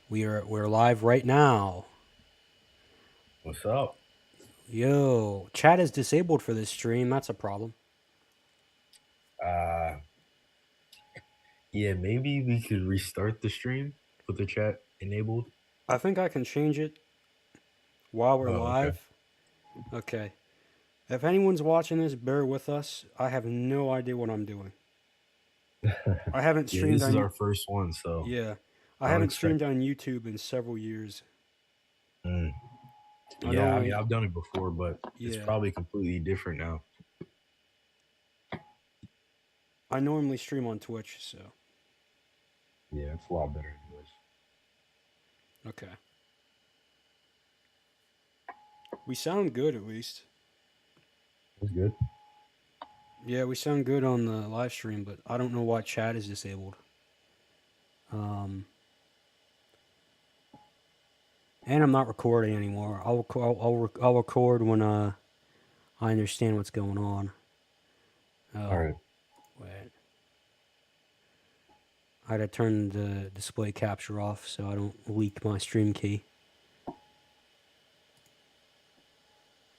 We're live right now. What's up? Yo, chat is disabled for this stream. That's a problem. Uh yeah, maybe we could restart the stream with the chat enabled. I think I can change it while we're Oh, okay. live. Okay. If anyone's watching this, bear with us. I have no idea what I'm doing. I haven't Yeah, streamed this is on our first one, so yeah. I don't haven't expect. streamed on YouTube in several years. Mm. I Yeah, I mean normally I've done it before, but it's yeah. probably completely different now. I normally stream on Twitch, so Yeah, it's a lot better English. okay. We sound good at least. It's good. Yeah, we sound good on the live stream, but I don't know why chat is disabled. Um And I'm not recording anymore. I'll record when I understand what's going on. All Oh, right. wait. I had to turn the display capture off so I don't leak my stream key.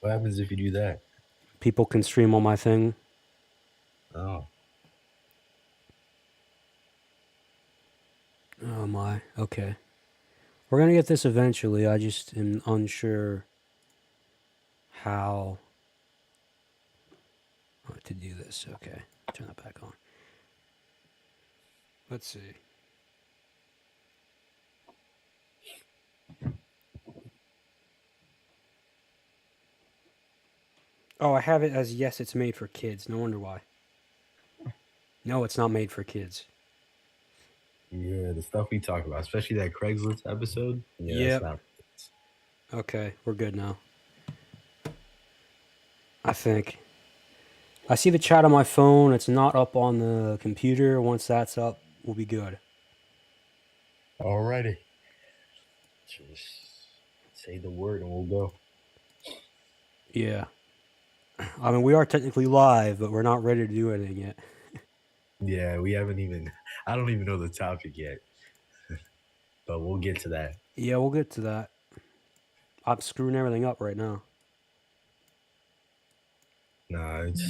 What happens if you do that? People can stream on my thing. Oh. Oh my. Okay. We're gonna get this eventually. I just am unsure how to do this. Okay. Turn that back on. Let's see. Oh, I have it as yes, it's made for kids. No wonder why. No, it's not made for kids. Yeah, the stuff we talk about, especially that Craigslist episode. Yeah, that's Yep. not. Okay, we're good now. I think. I see the chat on my phone. It's not up on the computer. Once that's up, we'll be good. Alrighty. Just say the word and we'll go. Yeah. I mean, we are technically live, but we're not ready to do anything yet. Yeah, we haven't even. I don't even know the topic yet, but we'll get to that. Yeah, we'll get to that. I'm screwing everything up right now. Nah, it's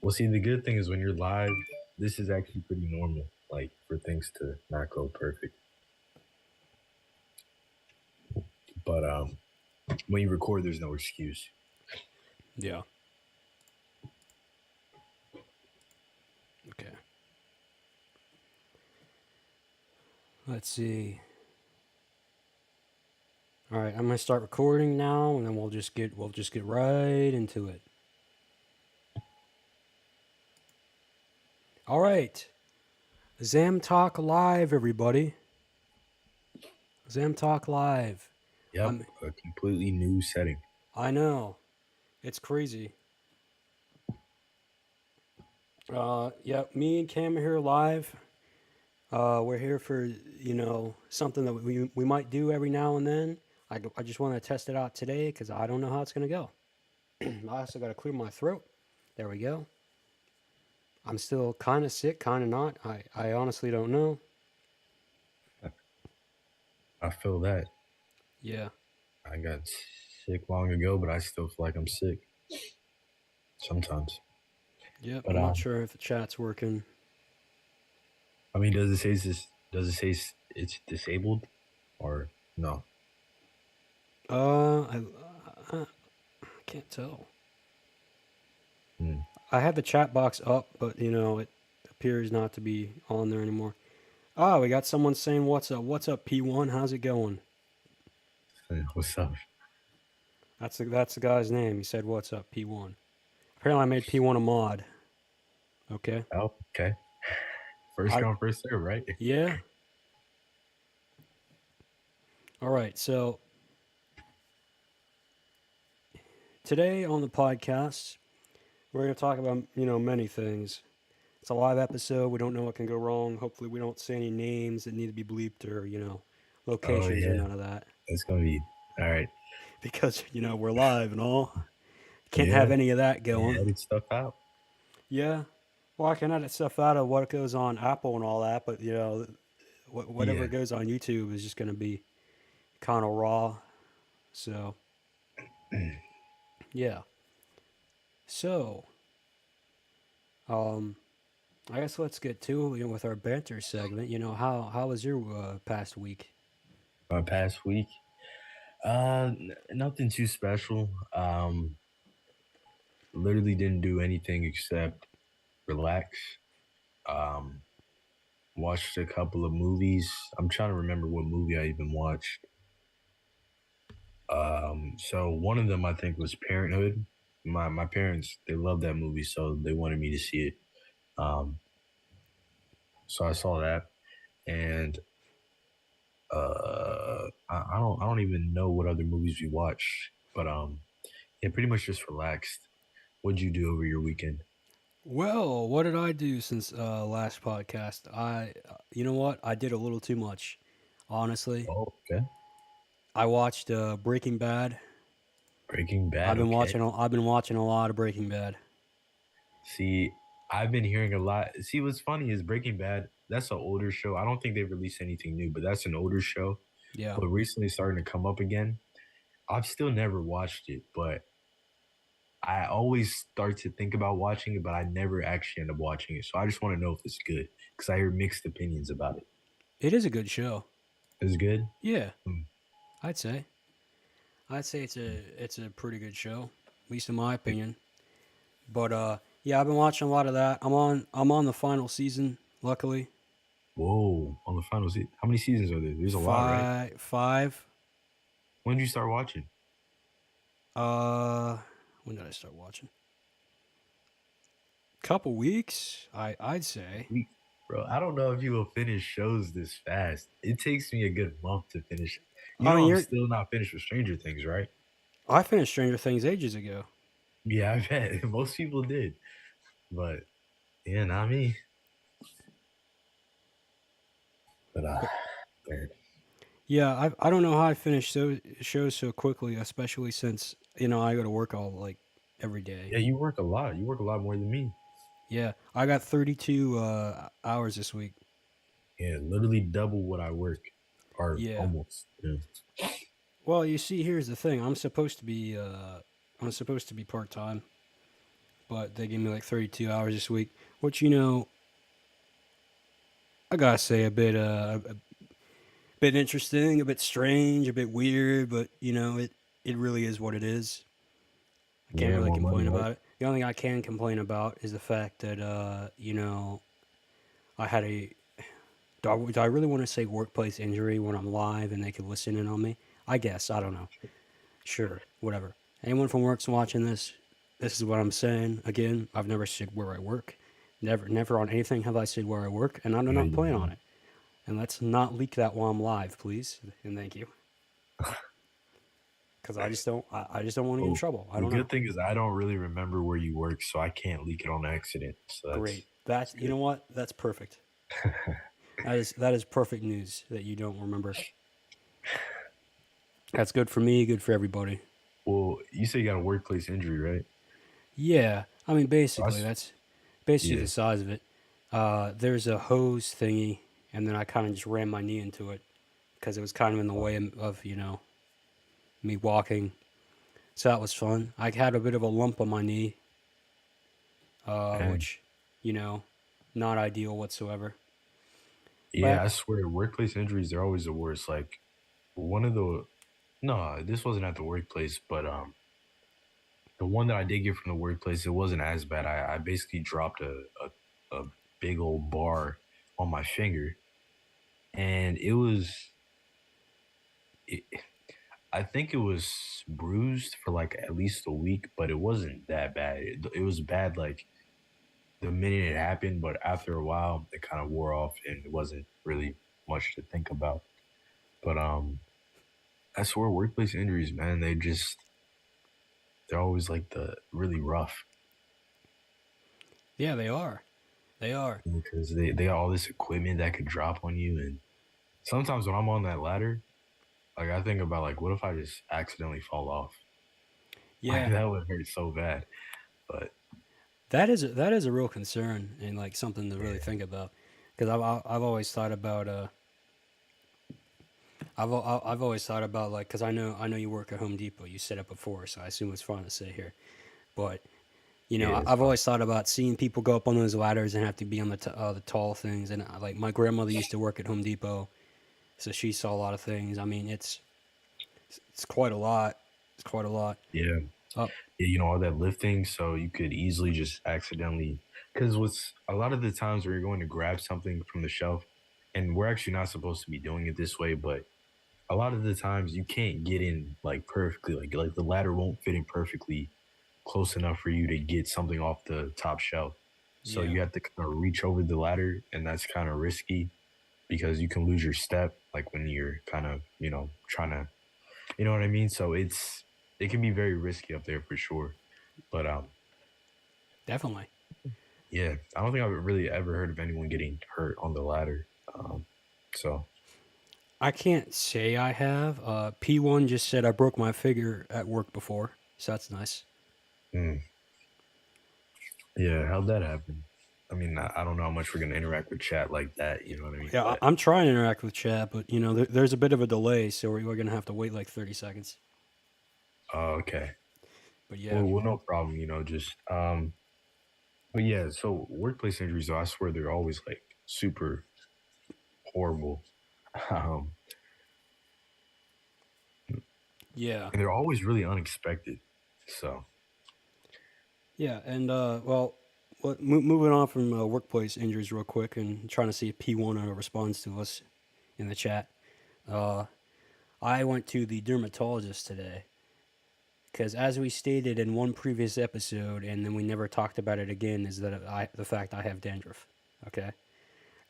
well. See, the good thing is when you're live, this is actually pretty normal. Like for things to not go perfect, but when you record, there's no excuse. Yeah. Okay. Let's see. All right, I'm gonna start recording now, and then we'll just get right into it. All right, Zam Talk Live, everybody. Zam Talk Live. Yep, I'm. a completely new setting. I know. It's crazy. Yeah, me and Cam are here live. We're here for something that we might do every now and then. I just want to test it out today because I don't know how it's gonna go. I also got to clear my throat. There we go. I'm still kind of sick, kind of not. I honestly don't know. I feel that. Yeah. I got sick long ago, but I still feel like I'm sick sometimes. Yep. But I'm not sure if the chat's working. I mean, does it say this? Does it say it's disabled or no? I can't tell. Hmm. I had the chat box up, but it appears not to be on there anymore. Oh, we got someone saying, "What's up? What's up, P1? How's it going?" What's up? That's the guy's name. He said, "What's up, P1?" Apparently, I made P1 a mod. Okay. Oh, okay. First I come, first serve, right? yeah. All right. So today on the podcast, we're going to talk about many things. It's a live episode. We don't know what can go wrong. Hopefully, we don't say any names that need to be bleeped or Oh locations or yeah, none of that it's gonna be all right. because we're live and all. Can't have Yeah, any of that yeah, going. edit stuff out. Yeah. Well, I can edit stuff out of what goes on Apple and all that, but whatever Yeah. goes on YouTube is just gonna be kind of raw. So yeah. So um, I guess let's get to with our banter segment. How was your past week? My past week, nothing too special. Literally didn't do anything except relax. Um, Watched a couple of movies. I'm trying to remember what movie I even watched. So one of them I think was Parenthood. My parents, they love that movie, so they wanted me to see it. Um, so I saw that, and I don't even know what other movies we watched, but yeah, pretty much just relaxed. What'd you do over your weekend? Well, what did I do since last podcast? You know what? I did a little too much, honestly. Oh, okay. I watched Breaking Bad. Breaking Bad. Okay. I've been watching a lot of Breaking Bad. See, I've been hearing a lot. See, what's funny is Breaking Bad. That's an older show. I don't think they've released anything new, but that's an older show. Yeah, But recently starting to come up again. I've still never watched it, but I always start to think about watching it, but I never actually end up watching it. So I just want to know if it's good because I hear mixed opinions about it. it is a good show. It's good. Yeah, Hmm. I'd say. I'd say it's a pretty good show, at least in my opinion. But yeah, I've been watching a lot of that. I'm on the final season. Luckily, Whoa, on the final season. How many seasons are there? There's a lot, right? five. When did you start watching? Uh, when did I start watching? Couple weeks, I'd say. Week. Bro, I don't know if you will finish shows this fast. It takes me a good month to finish. You I know, mean, I'm still not finished with Stranger Things, right? I finished Stranger Things ages ago. Yeah, I bet most people did, but yeah, not me. But But man. yeah, I don't know how I finished shows so quickly, especially since I go to work all like every day. Yeah, you work a lot. You work a lot more than me. Yeah, I got 32 hours this week. Yeah, literally double what I work, or Yeah. almost. Yeah. Well, you see, here's the thing. I'm supposed to be part time, but they gave me like 32 hours this week, which I gotta say a bit interesting, a bit strange, a bit weird, but it really is what it is. I can't Yeah, really more money, complain right? about it. The only thing I can complain about is the fact that I had a do I really want to say workplace injury when I'm live and they could listen in on me? I guess I don't know. Sure, whatever. Anyone from work's watching this. This is what I'm saying. Again, I've never said where I work. Never on anything have I said where I work, and I do Yeah, not you plan on did. it. And let's not leak that while I'm live, please. And thank you, because I just don't want to get in Well, trouble. I the don't know. good thing is I don't really remember where you work, so I can't leak it on accident. So Great. that's That's you good. know what? That's perfect. That is perfect news that you don't remember. That's good for me. Good for everybody. Well, you say you got a workplace injury, right? Yeah. I mean, So basically, that's basically yeah. the size of it. There's a hose thingy, and then I kind of just ran my knee into it because it was kind of in the way of me walking. So that was fun. I had a bit of a lump on my knee, And which you know, not ideal whatsoever. yeah, But I swear, workplace injuries, they're always the worst. Like one of the no, this wasn't at the workplace, but the one that I did get from the workplace, it wasn't as bad. I basically dropped a big old bar on my finger, and it, I think it was bruised for like at least a week, but it wasn't that bad. It was bad like the minute it happened, but after a while, it kind of wore off, and it wasn't really much to think about. But I swear, workplace injuries, man, they're always like the really rough yeah, they are. They are. because they got all this equipment that could drop on you, and sometimes when I'm on that ladder, like I think about like, what if I just accidentally fall off? Like Yeah, that would hurt so bad. But that is a real concern and like something to really yeah, think about because I've always thought about I've always thought about like because I know you work at Home Depot. You said it before, so I assume it's fun to say here. But Yeah, it's I've fun. always thought about seeing people go up on those ladders and have to be on the tall things. And like my grandmother used to work at Home Depot, so she saw a lot of things. I mean, it's quite a lot. It's quite a lot. Yeah. Up, Yeah, all that lifting, so you could easily just accidentally. Because what's a lot of the times where you're going to grab something from the shelf, and we're actually not supposed to be doing it this way, but a lot of the times you can't get in like perfectly, like the ladder won't fit in perfectly close enough for you to get something off the top shelf. So yeah, you have to kind of reach over the ladder, and that's kind of risky because you can lose your step, like when you're kind of, trying to, you know what I mean? So it can be very risky up there for sure. But definitely. yeah, I don't think I've really ever heard of anyone getting hurt on the ladder. So I can't say I have. P1 just said I broke my figure at work before, so that's nice. mm, yeah, how'd that happen? I mean, I don't know how much we're gonna interact with chat like that. You know what I mean? Yeah, But I'm trying to interact with chat, but there's a bit of a delay, so we're gonna have to wait like 30 seconds. okay, But yeah, well, no problem. Just but yeah. So workplace injuries, though, I swear they're always like super horrible, um, yeah, and they're always really unexpected. So yeah, and moving on from workplace injuries real quick, and trying to see if P1 responds to us in the chat. Uh, I went to the dermatologist today because, as we stated in one previous episode, and then we never talked about it again, is that the fact I have dandruff. Okay,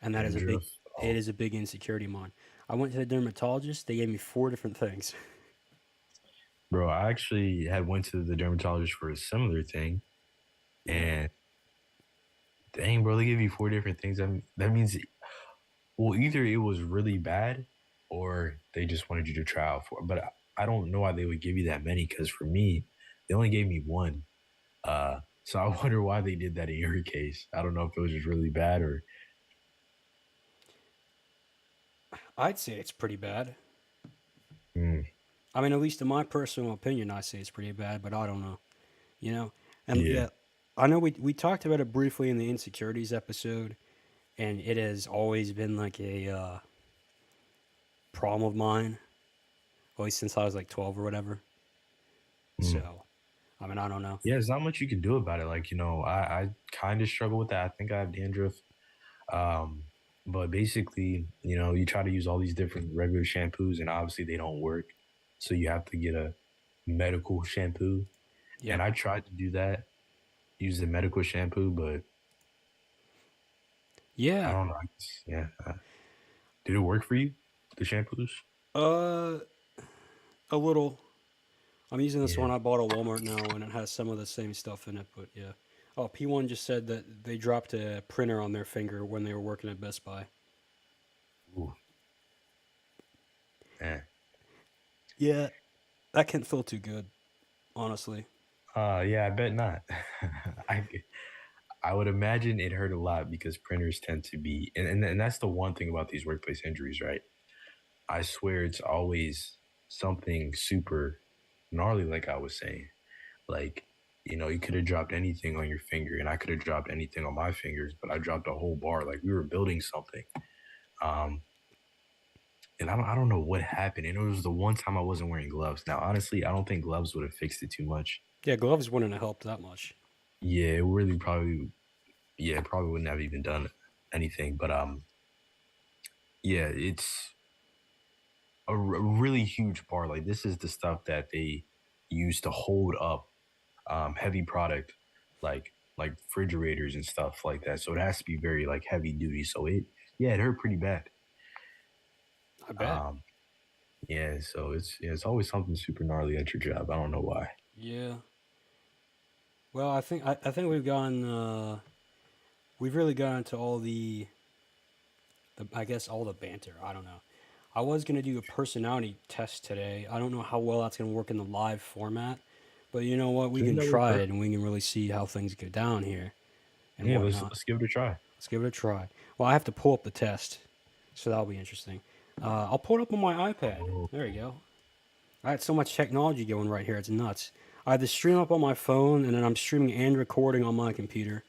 and that is a big dandruff. it Oh, is a big insecurity of mine. I went to the dermatologist. They gave me four different things. bro, I actually had went to the dermatologist for a similar thing, Yeah. and dang, bro, they give you four different things. That means, well, either it was really bad or they just wanted you to try out for it. But I don't know why they would give you that many because for me, they only gave me one. So I wonder why they did that in your case. I don't know if it was just really bad or. I'd say it's pretty bad. Mm, I mean, at least in my personal opinion, I say it's pretty bad, but I don't know. You know, and yeah. yeah, I know we talked about it briefly in the insecurities episode, and it has always been like a problem of mine, at least since I was like 12 or whatever. Mm. So, I mean, I don't know. Yeah, there's not much you can do about it. Like, I kind of struggle with that. I think I have dandruff. Um, but basically, you try to use all these different regular shampoos and obviously they don't work. So you have to get a medical shampoo. And Yep. I tried to do that, use the medical shampoo, but I Yeah. don't know. Yeah. Did it work for you? The shampoos? Uh, a little. I'm using this Yeah. one I bought at Walmart now, and it has some of the same stuff in it. But yeah. Oh, P1 just said that they dropped a printer on their finger when they were working at Best Buy. Ooh, man. Yeah, that can't feel too good, honestly. Yeah, I bet not. I I would imagine it hurt a lot because printers tend to be, and that's the one thing about these workplace injuries, right? I swear it's always something super gnarly, like I was saying. Like, you could have dropped anything on your finger, and I could have dropped anything on my fingers, but I dropped a whole bar. Like we were building something. Um, and I don't know what happened. And it was the one time I wasn't wearing gloves. Now, honestly, I don't think gloves would have fixed it too much. Yeah, gloves wouldn't have helped that much. Yeah, it really probably, yeah, it probably wouldn't have even done anything. But yeah, it's a really huge bar. Like this is the stuff that they use to hold up heavy product, like refrigerators and stuff like that. So it has to be very like heavy duty. So yeah, it hurt pretty bad. I bet. Um, yeah, so it's always something super gnarly at your job. I don't know why. Yeah. Well, I think we've really gone into all the I guess all the banter. I don't know. I was gonna do a personality test today. I don't know how well that's gonna work in the live format, but you know what? We I think can that worked try it perfect. and we can really see how things go down here and Yeah, let's whatnot. let's give it a try. Let's give it a try. Well, I have to pull up the test, so that'll be interesting. I'll pull it up on my iPad. Oh, There you go. I had so much technology going right here. It's nuts. I have the stream up on my phone, and then I'm streaming and recording on my computer,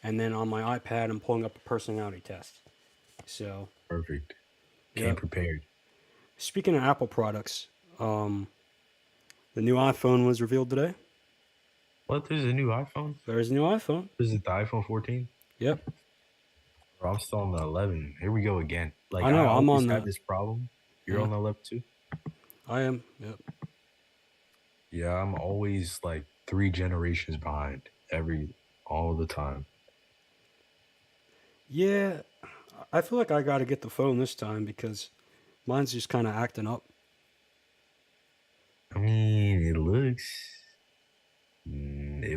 and then on my iPad, I'm pulling up a personality test. So, perfect. Came yeah. prepared. Speaking of Apple products, um, the new iPhone was revealed today. What? There's a new iPhone? There's a new iPhone. Is it the iPhone 14? Yep. Bro, I'm still on the 11. Here we go again. Like I I know. I'm always on had the. this problem. You're Yeah, on the 11 too? I am. Yep. Yeah, I'm always like 3 generations behind all the time. Yeah, I feel like I got to get the phone this time because mine's just kind of acting up. I mean, it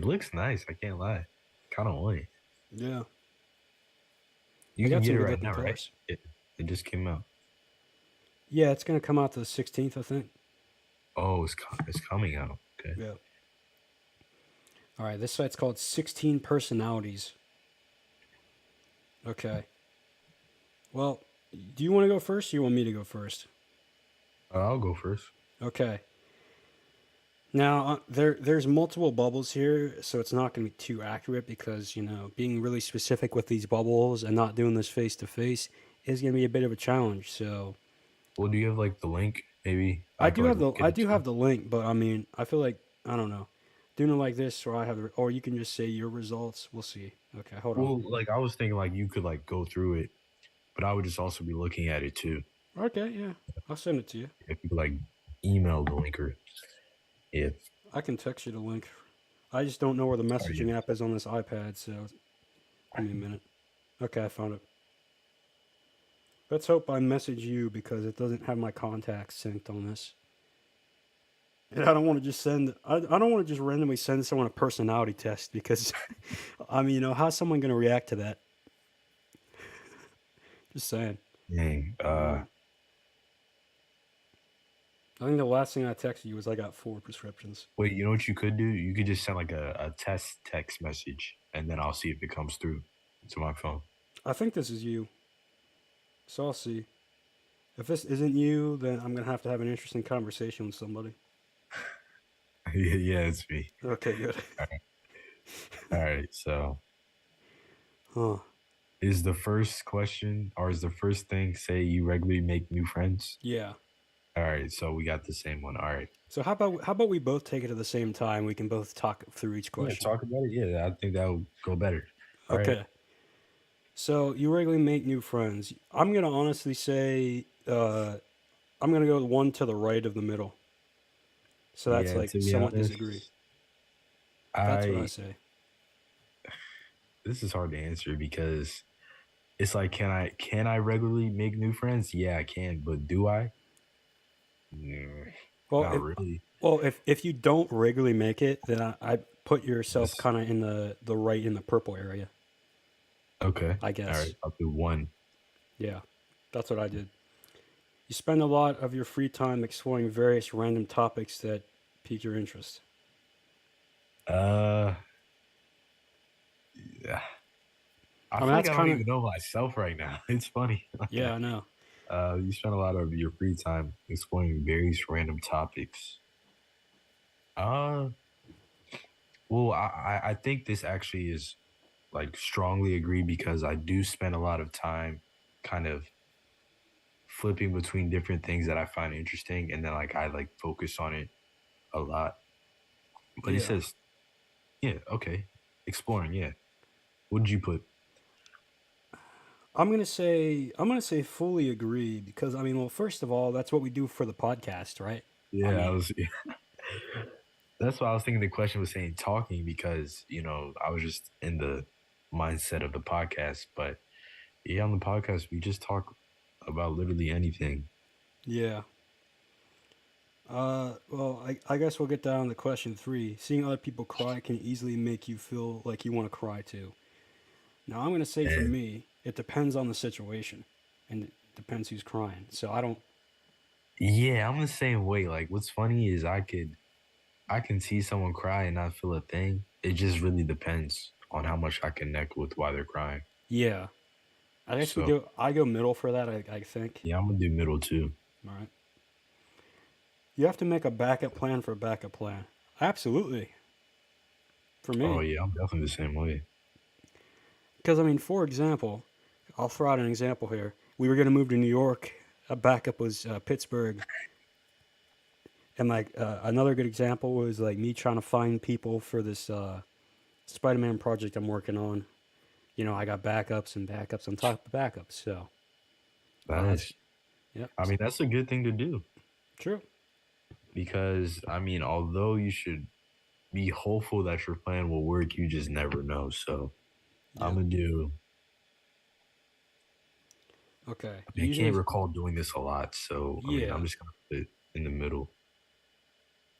looks nice. I can't lie. Kind of want it. Yeah, they You can got get some it good right looking now, right? colors. It just came out. Yeah, it's gonna come out the 16th, I think. Oh, it's coming out. Okay. Yeah. All right, this site's called 16 Personalities. Okay. Well, do you want to go first or you want me to go first? I'll go first. Okay. Now, there's multiple bubbles here, so it's not going to be too accurate because, being really specific with these bubbles and not doing this face to face is going to be a bit of a challenge. So, Well, do you have like the link? Maybe I could like look at I it do too. have the link, but I mean, I feel like I don't know. Doing it like this, or or you can just say your results. We'll see. Okay, hold on. Well, like I was thinking, like you could like go through it, but I would just also be looking at it too. Okay, yeah, I'll send it to you. If you could like email the link or yeah. I can text you the link. I just don't know where the Oh yeah. messaging app is on this iPad, so give me a minute. Okay, I found it. Let's hope I message you because it doesn't have my contacts synced on this. And I don't want to just I don't want to just randomly send someone a personality test because, I mean, how's someone going to react to that? Just saying. Dang. I think the last thing I texted you was I got 4 prescriptions. Wait, you know what you could do? You could just send like a test text message and then I'll see if it comes through to my phone. I think this is you, so I'll see. If this isn't you, then I'm going to have an interesting conversation with somebody. Yeah, it's me. Okay, good. All right. So Huh. is the first question or is the first thing say you regularly make new friends? Yeah. All right. So we got the same one. All right. So how about we both take it at the same time? We can both talk through each Yeah, question. talk about it. Yeah, I think that would go better. All right. Okay. So you regularly make new friends. I'm gonna honestly say I'm gonna go one to the right of the middle. So that's Yeah, like to be somewhat disagree. honest, That's what I I say. this is hard to answer because it's like can I regularly make new friends? Yeah, I can, but do I? Mm, Well, not if really. if you don't regularly make it, then I put yourself That's kind of in the right in the purple area. okay. I All guess. right, I'll do one. Yeah, that's what I did. You spend a lot of your free time exploring various random topics that pique your interest. Uh, yeah. I I mean, feel like that's I don't kind of even know myself right now. It's funny. yeah, Okay. I know. You spend a lot of your free time exploring various random topics. Uh, well, I think this actually is like strongly agree because I do spend a lot of time kind of flipping between different things that I find interesting, and then like I like focus on it a lot. But it Yeah. says, yeah, okay, exploring, yeah. What did you put? I'm gonna say fully agree because I mean, well, first of all, that's what we do for the podcast, right? I Yeah, I mean, was. That's why I was thinking the question was saying talking because I was just in the mindset of the podcast. But yeah, on the podcast we just talk about literally anything. yeah. Well, I guess we'll get down to question three. Seeing other people cry can easily make you feel like you want to cry too. Now, I'm gonna say for And me, it depends on the situation, and it depends who's crying. So I don't. yeah, I'm the same way. Like, what's funny is I can see someone cry and not feel a thing. It just really depends on how much I connect with why they're crying. Yeah. I guess we So go. I go middle for that. I think. yeah, I'm gonna do middle too. All right. You have to make a backup plan for a backup plan. Absolutely, for Oh me. yeah, I'm definitely the same way. Because I mean, for example, I'll throw out an example here. We were gonna move to New York. A backup was Pittsburgh, and like another good example was like me trying to find people for this Spider-Man project I'm working on. I got backups and backups on top of backups. So, that's Nice. yep, I mean, that's a good thing to do true. because I mean, although you should be hopeful that your plan will work, you just never know. So I'm Yep. gonna do. Okay. I mean, I can't Usually, recall doing this a lot, so I mean, yeah. I'm just gonna put it in the middle.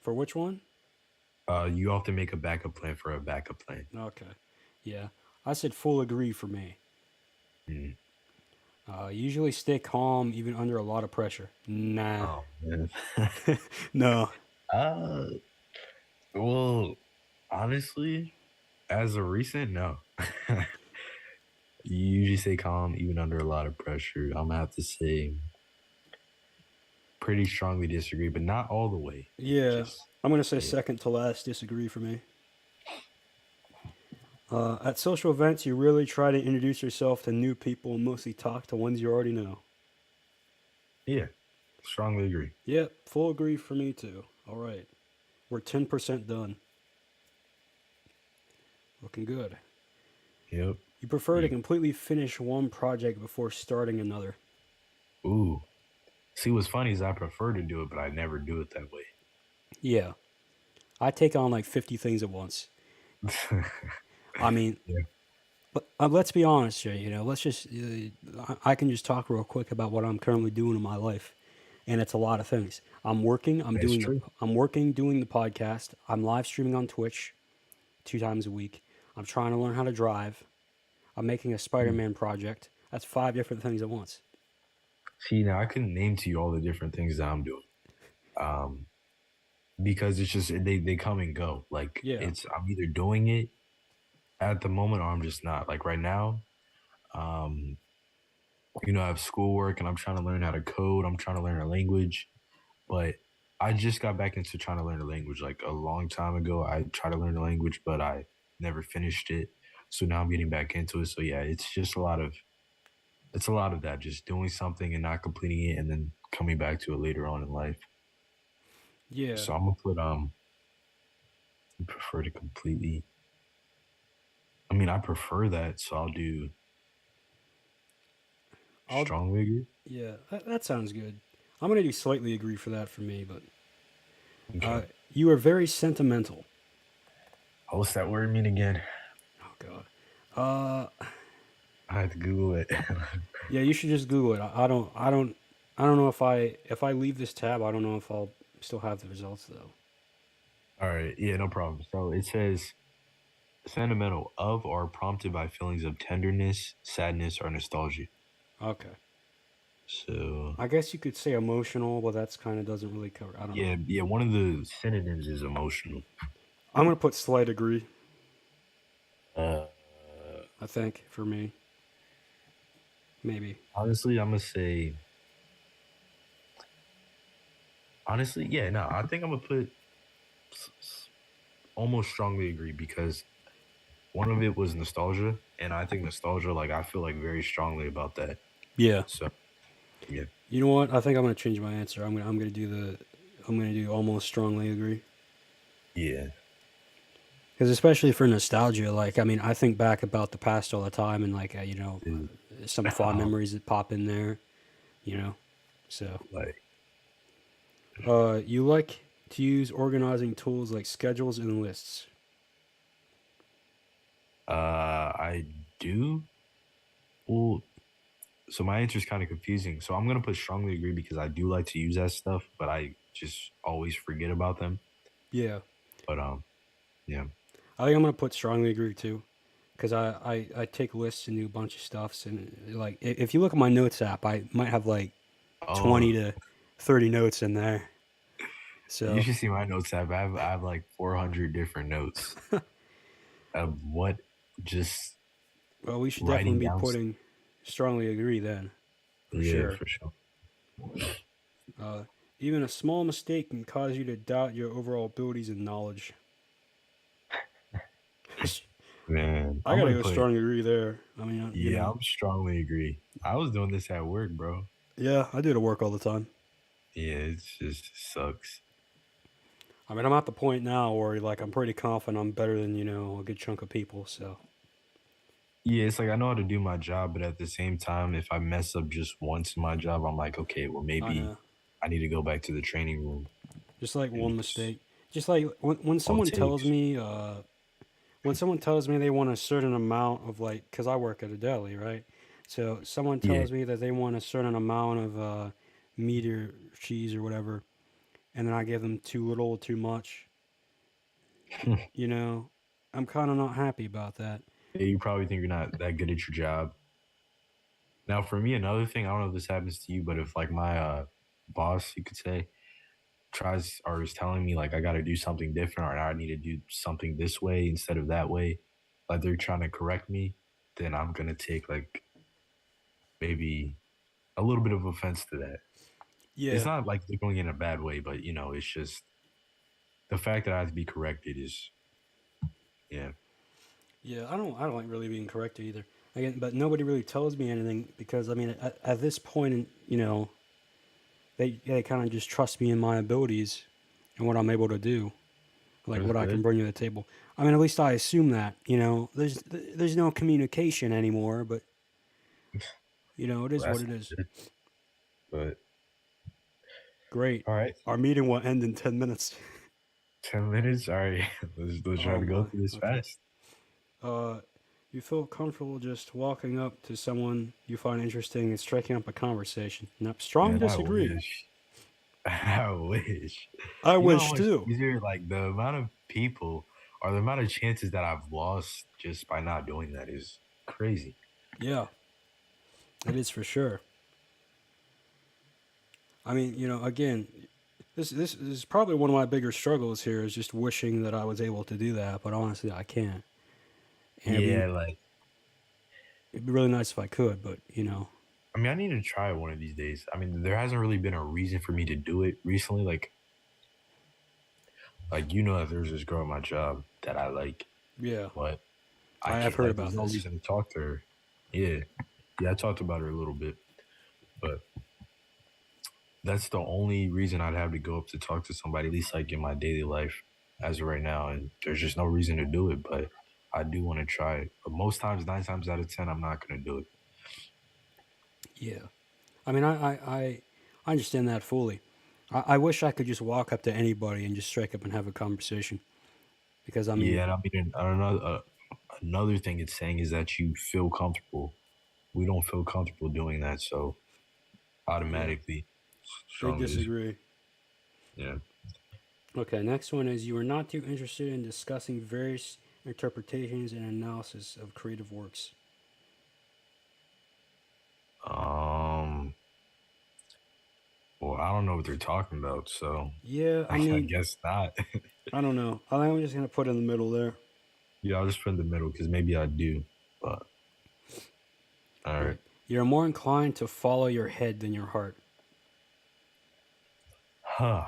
For which one? You have to make a backup plan for a backup plan. Okay. Yeah. I said full agree for me. Mm. Usually stay calm even under a lot of pressure. Nah. Oh man. No. uh, well, honestly, as of recent, no. You usually stay calm even under a lot of pressure. I'm gonna have to say pretty strongly disagree, but not all the way. Yeah. Just I'm going to say yeah, second to last disagree for me. At social events, you really try to introduce yourself to new people and mostly talk to ones you already know. yeah, strongly agree. Yep. Full agree for me too. All right. We're 10% done. Looking good. Yep. You prefer to You, completely finish one project before starting another. ooh. See, what's funny is I prefer to do it, but I never do it that Yeah. I take on like 50 things at once. way. I mean, Yeah. but let's be honest here. Let's just. I can just talk real quick about what I'm currently doing in my life, and it's a lot of things. I'm working. That's true. I'm working doing the podcast. I'm live streaming on Twitch 2 times a week. I'm trying to learn how to drive. I'm making a Mm. Spider-Man project. That's 5 different things at once. See, now I couldn't name to you all the different things that I'm doing. Um, because it's just they come and go. Like Yeah. it's I'm either doing it at the moment or I'm just not. Like right now, um, I have schoolwork and I'm trying to learn how to code. I'm trying to learn a language, but I just got back into trying to learn a language like a long time ago. I tried to learn a language, but I never finished it. So now I'm getting back into it. So yeah, it's a lot of that, just doing something and not completing it and then coming back to it later on in life. Yeah. So I'm gonna put prefer to completely. I mean, I prefer that, so I'll do I'll. strongly agree. Yeah. That sounds good. I'm gonna do slightly agree for that for me, but Okay. you are very sentimental. Oh, what's that word mean again? Oh God. Uh, I had to Google it. yeah, you should just Google it. I don't know if I leave this tab. I don't know if I'll still have the results though. All right, yeah, no problem. So it says sentimental of or prompted by feelings of tenderness, sadness, or nostalgia. Okay. So I guess you could say emotional, but that's kind of doesn't really cover. I don't know. yeah, yeah, one of the synonyms is emotional. I'm gonna put slight agree. Uh, I think for me, maybe. honestly, I'm gonna say honestly, yeah, no, I think I'm gonna put almost strongly agree because one of it was nostalgia, and I think nostalgia, like I feel like very strongly about that. Yeah. So yeah, You know what? I think I'm gonna change my answer. I'm gonna do almost strongly agree. yeah, Because especially for nostalgia, like I mean, I think back about the past all the time, and like dude. some fond memories that pop in there. You know, so Like you like to use organizing tools like schedules and lists. I do. Well, so my answer is kind of confusing. So I'm gonna put strongly agree because I do like to use that stuff, but I just always forget about them. Yeah, But yeah. I think I'm gonna put strongly agree too, because I take lists and do a bunch of stuffs, and like if you look at my notes app, I might have like Oh, 20 to 30 notes in there. you So should see my notes app. I have like 400 different notes of what just well, we should definitely writing be down. putting Strongly agree then, for Yeah, sure. for sure. Uh, Even a small mistake can cause you to doubt your overall abilities and knowledge. Man, I I'm gotta gonna go put. strongly agree there. I mean, Yeah, I'm strongly agree. I was doing this at work, bro. yeah, I do the work all the time. Yeah, it's just sucks. I mean, I'm at the point now where like I'm pretty confident I'm better than a good chunk of people. So Yeah, it's like I know how to do my job, but at the same time, if I mess up just once in my job, I'm like, okay, well, I maybe know, I need to go back to the training room just like and one just mistake, just like when all it someone tells takes. me, they want a certain amount of like, because I work at a deli, right? So someone Yeah. tells me that they want a certain amount of meat or cheese or whatever, and then I give them too little or too much. You know, I'm kind of not happy about that. Yeah, you probably think you're not that good at your job. Now, for me, another thing, I don't know if this happens to you, but if like my boss, you could say, tries or is telling me like I got to do something different or I need to do something this way instead of that way, like they're trying to correct me, then I'm gonna take like maybe a little bit of offense to that. It's Yeah, not like they're going in a bad way, but it's just the fact that I have to be corrected is yeah. yeah, I don't like really being corrected either. Again, but nobody really tells me anything because I mean, at this point, they kind of just trust me in my abilities and what I'm able to do, like That's what I can good. bring to the table. I mean, at least I assume that. There's no communication anymore, but it is Well, what that's it is. good. But Great. all right, Our meeting will end in 10 minutes. 10 minutes. All right, let's try Oh to go my. through this Okay. fast. Uh, you feel comfortable just walking up to someone you find interesting and striking up a conversation. Now, strong Man, I disagree. wish. I wish. I You know how wish much too. easier, like the amount of people or the amount of chances that I've lost just by not doing that is crazy. Yeah, it is for sure. I mean, again, this is probably one of my bigger struggles here is just wishing that I was able to do that, but honestly, I can't. And Yeah, like it'd be really nice if I could, but I mean, I need to try it one of these days. I mean, there hasn't really been a reason for me to do it recently. Like that there's this girl at my job that I like, yeah, but I I have can't. heard Like, there's about no this. reason to talk to her. Yeah, yeah, I talked about her a little bit, but that's the only reason I'd have to go up to talk to somebody, at least like in my daily life as of right now. And there's just no reason to do it, but I do want to try it. But most times, 9 times out of 10, I'm not going to do it. Yeah, I mean, I understand that fully. I wish I could just walk up to anybody and just strike up and have a conversation because I mean, Yeah, and I mean, another thing it's saying is that you feel comfortable. We don't feel comfortable doing that, so yeah, automatically, big strongly is disagree. yeah. Okay, next one is you are not too interested in discussing various interpretations and analysis of creative works. Um, well, I don't know what they're talking about, so Yeah, I I mean, guess not. I don't know. I think I'm just gonna put it in the middle there. Yeah, I'll just put in the middle because maybe I do. But all All right. right, you're more inclined to follow your head than your heart. Huh.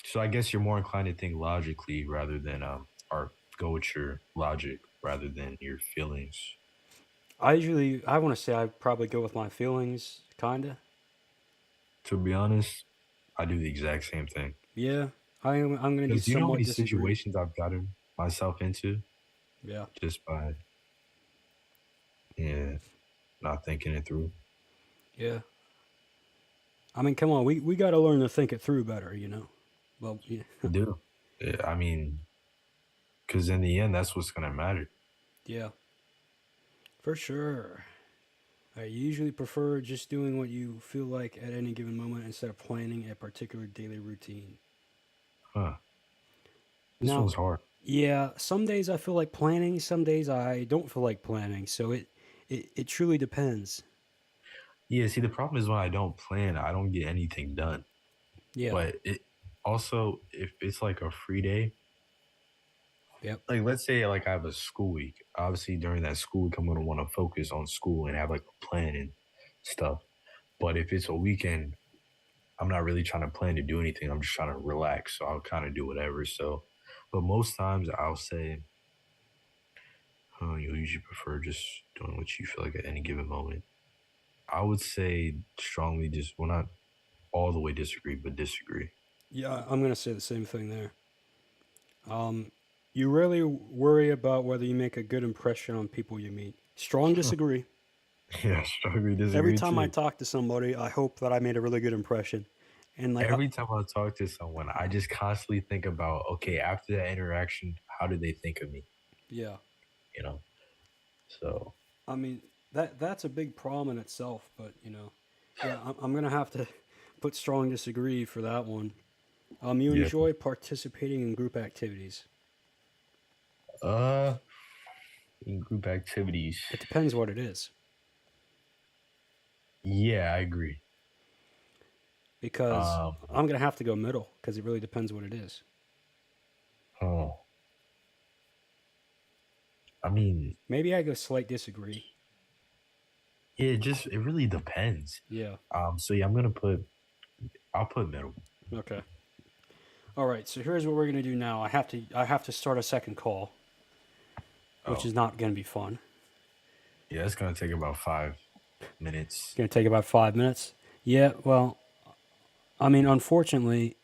So I guess you're more inclined to think logically rather than or go with your logic rather than your feelings. I want to say I probably go with my feelings, kinda. To be honest, I do the exact same thing. Yeah, I'm gonna be Because you know how somewhat many disagree. situations I've gotten myself into Yeah, just by yeah, not thinking it through. yeah. I mean, come on, we got to learn to think it through better. Well, yeah, I do. Yeah, I mean, because in the end, that's what's gonna matter. yeah, for sure. I usually prefer just doing what you feel like at any given moment instead of planning a particular daily routine. Huh. This Now, one's hard. yeah, some days I feel like planning, some days I don't feel like planning. So it truly depends. Yeah, see, the problem is when I don't plan, I don't get anything done. Yeah, But it also, if it's like a free day, Yep. Like, let's say like I have a school week. Obviously, during that school week, I'm gonna want to focus on school and have like a plan and stuff. But if it's a weekend, I'm not really trying to plan to do anything. I'm just trying to relax. So I'll kind of do whatever. So, but most times I'll say, you usually prefer just doing what you feel like at any given moment. I would say strongly, just well, not all the way disagree, but disagree. Yeah, I'm gonna say the same thing there. Um, you really worry about whether you make a good impression on people you meet. Strong disagree. Yeah, strongly Every disagree time I too. talk to somebody, I hope that I made a really good impression. And like, Every time I talk to someone, I just constantly think about, okay, after that interaction, how did they think of me? yeah, You know? So, I mean that's a big problem in itself. But yeah, I'm gonna have to put strong disagree for that one. You yeah. enjoy participating in group activities. Uh, in group activities. It depends what it is, Yeah, I agree. because Um, I'm gonna have to go middle because it really depends what it is. oh, I mean, Maybe I go slight disagree. yeah, it really depends. Yeah. So yeah, I'll put middle. Okay. All right. So here's what we're gonna do now. I have to start a second call, which Oh, is not gonna be fun. yeah, it's gonna take about 5 minutes. It's gonna take about 5 minutes. Yeah. Well, I mean, unfortunately,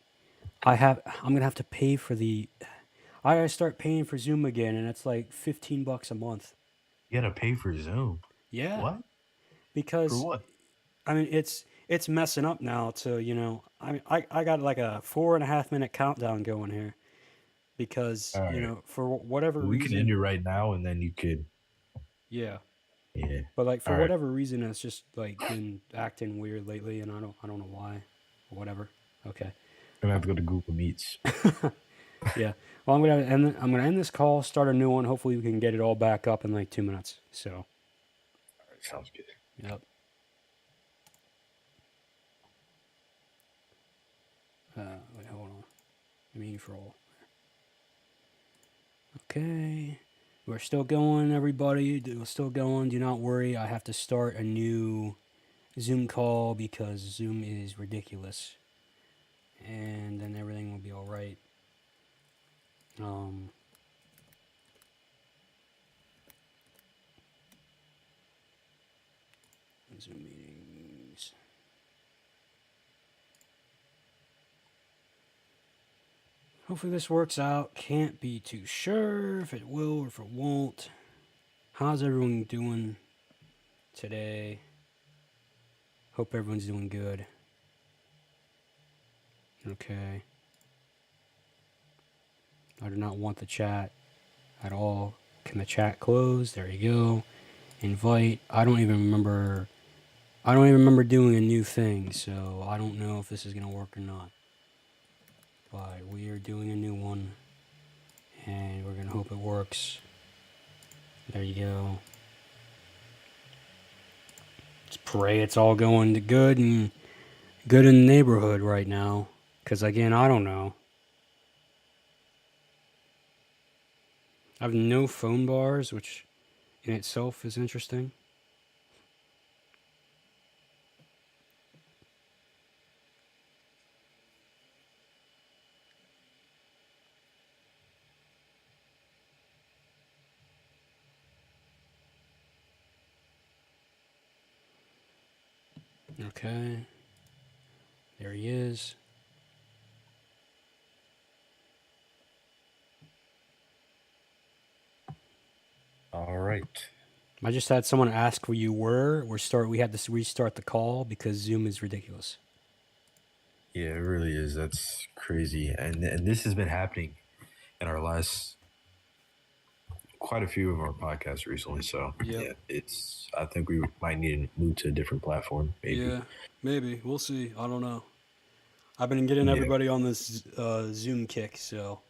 I'm gonna have to pay for the. I gotta start paying for Zoom again, and it's like $15 a month. You gotta pay for Zoom. Yeah, What? For because what? I mean it's messing up now. To I mean I got like a 4.5 minute countdown going here because All right. for whatever Well, we can end reason. it right now, and then you could. Yeah, Yeah. but like for All right. whatever reason, it's just like been acting weird lately, and I don't know why, or whatever. Okay. Gonna have to go to Google Meets. Yeah. Well, I'm gonna end this call, start a new one. Hopefully, we can get it all back up in like 2 minutes. So, All right, sounds good. yep. Wait, hold on. Let me for all. Okay. We're still going, everybody. We're still going. Do not worry. I have to start a new Zoom call because Zoom is ridiculous, and then everything will be all right. Um. Zoom meetings. Hopefully this works out. Can't be too sure if it will or if it won't. How's everyone doing today? Hope everyone's doing good. Okay. I do not want the chat at all. Can the chat close? There you go. Invite. I don't even remember doing a new thing, so I don't know if this is gonna work or not. But we are doing a new one, and we're gonna hope it works. There you go. Let's pray it's all going to good and good in the neighborhood right now. Because again, I don't know. I have no phone bars, which in itself is interesting. Okay. There he is. All right. I just had someone ask where you were. We had to restart the call because Zoom is ridiculous. Yeah, it really is. That's crazy. And this has been happening in our last quite a few of our podcasts recently. So Yep. yeah, it's. I think we might need to move to a different platform, maybe. Yeah, maybe. We'll see. I don't know. I've been getting Yeah, everybody on this Zoom kick, so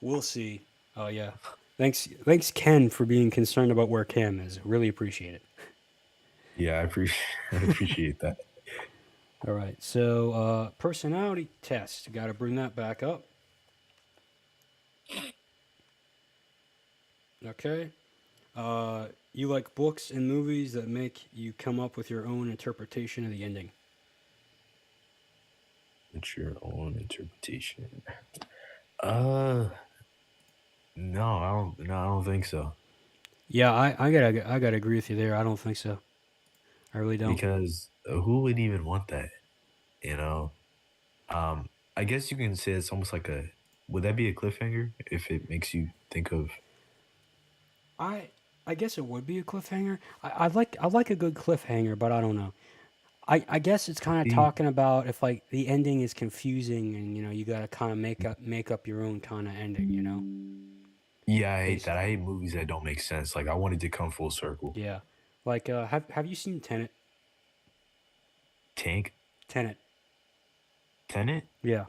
we'll see. Oh, yeah. Thanks, Ken, for being concerned about where Cam is. Really appreciate it. yeah. I appreciate. I appreciate that. All right, so personality test. Got to bring that back up. Okay. You like books and movies that make you come up with your own interpretation of the ending. It's your own interpretation. Uh, no, I don't. No, I don't think so. Yeah, I gotta agree with you there. I don't think so. I really don't. Because who would even want that? You know. Um, I guess you can say it's almost like a. Would that be a cliffhanger if it makes you think of? I I guess it would be a cliffhanger. I like a good cliffhanger, but I don't know. I guess it's kind of See, talking about if like the ending is confusing and you gotta kind of make up your own kind of ending. yeah, I hate that. I Basically. hate movies that don't make sense. Like I wanted to come full circle. Yeah. Like have you seen Tenet? Tank, Tenet. Tenant. Yeah.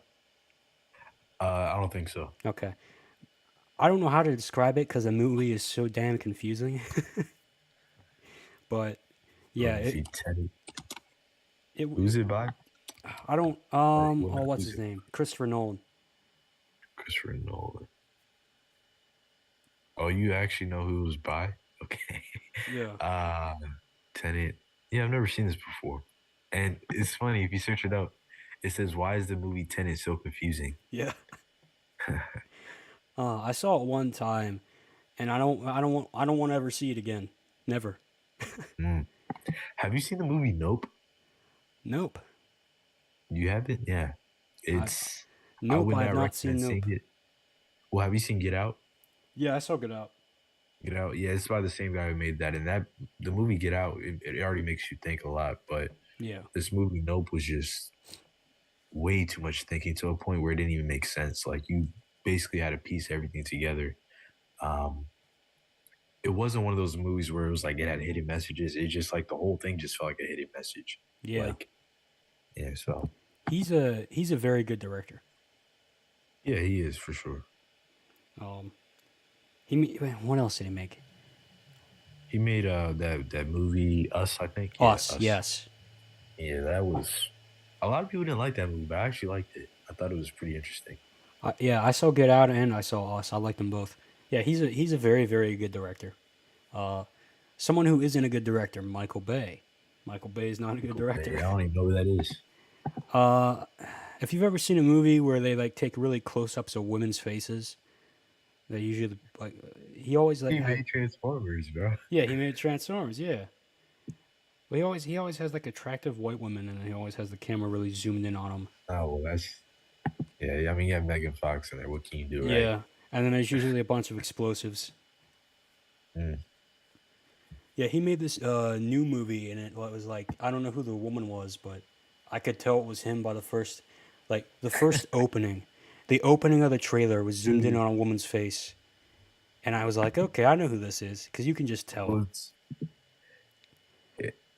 I don't think so. Okay. I don't know how to describe it because the movie is so damn confusing. But Let yeah, me it see. Tenant. it Who's it by? I don't Or what? oh what's Who's his it? name? Christopher Nolan. Christopher Nolan. Oh, you actually know who it was by? Okay. Yeah. Uh Tenet. Yeah, I've never seen this before. And it's funny if you search it up, it says, "Why is the movie Tenet so confusing?" Yeah. I saw it one time and I don't want to ever see it again. Never. Mm. Have you seen the movie Nope? Nope. You haven't? Yeah. I It's I Nope, would I have not not seen recommend Nope. seeing it. Well, have you seen Get Out? Yeah, I saw Get Out. Get Out, yeah, it's by the same guy who made that. And that the movie Get Out, it already makes you think a lot. But Yeah. this movie Nope was just way too much thinking to a point where it didn't even make sense. Like you basically had to piece everything together. Um, it wasn't one of those movies where it was like it had hidden messages. It just like the whole thing just felt like a hidden message. Yeah. Like, yeah, so He's a very good director. yeah, he is for sure. Um what else did he make? He made that movie Us, I think. Yeah, Us, Us. yes. Yeah, that was a lot of people didn't like that movie, but I actually liked it. I thought it was pretty interesting. Yeah, I saw Get Out and I saw Us. I like them both. Yeah, he's a very very good director. Uh, Someone who isn't a good director, Michael Bay. Michael Bay is not a good Michael Bay. director. I don't even know who that is. Uh, if you've ever seen a movie where they like take really close ups of women's faces, they usually like he always like He had made Transformers, bro. yeah he made Transformers yeah. But he always has like attractive white women and he always has the camera really zoomed in on them. Oh, well, that's yeah. I mean, you have Megan Fox in there. What can you do, right? Yeah, and then there's usually a bunch of explosives. Mm. Yeah, he made this new movie, and it was like I don't know who the woman was, but I could tell it was him by the first opening. The opening of the trailer was zoomed in Dude, on a woman's face, and I was like, okay, I know who this is because you can just tell. well,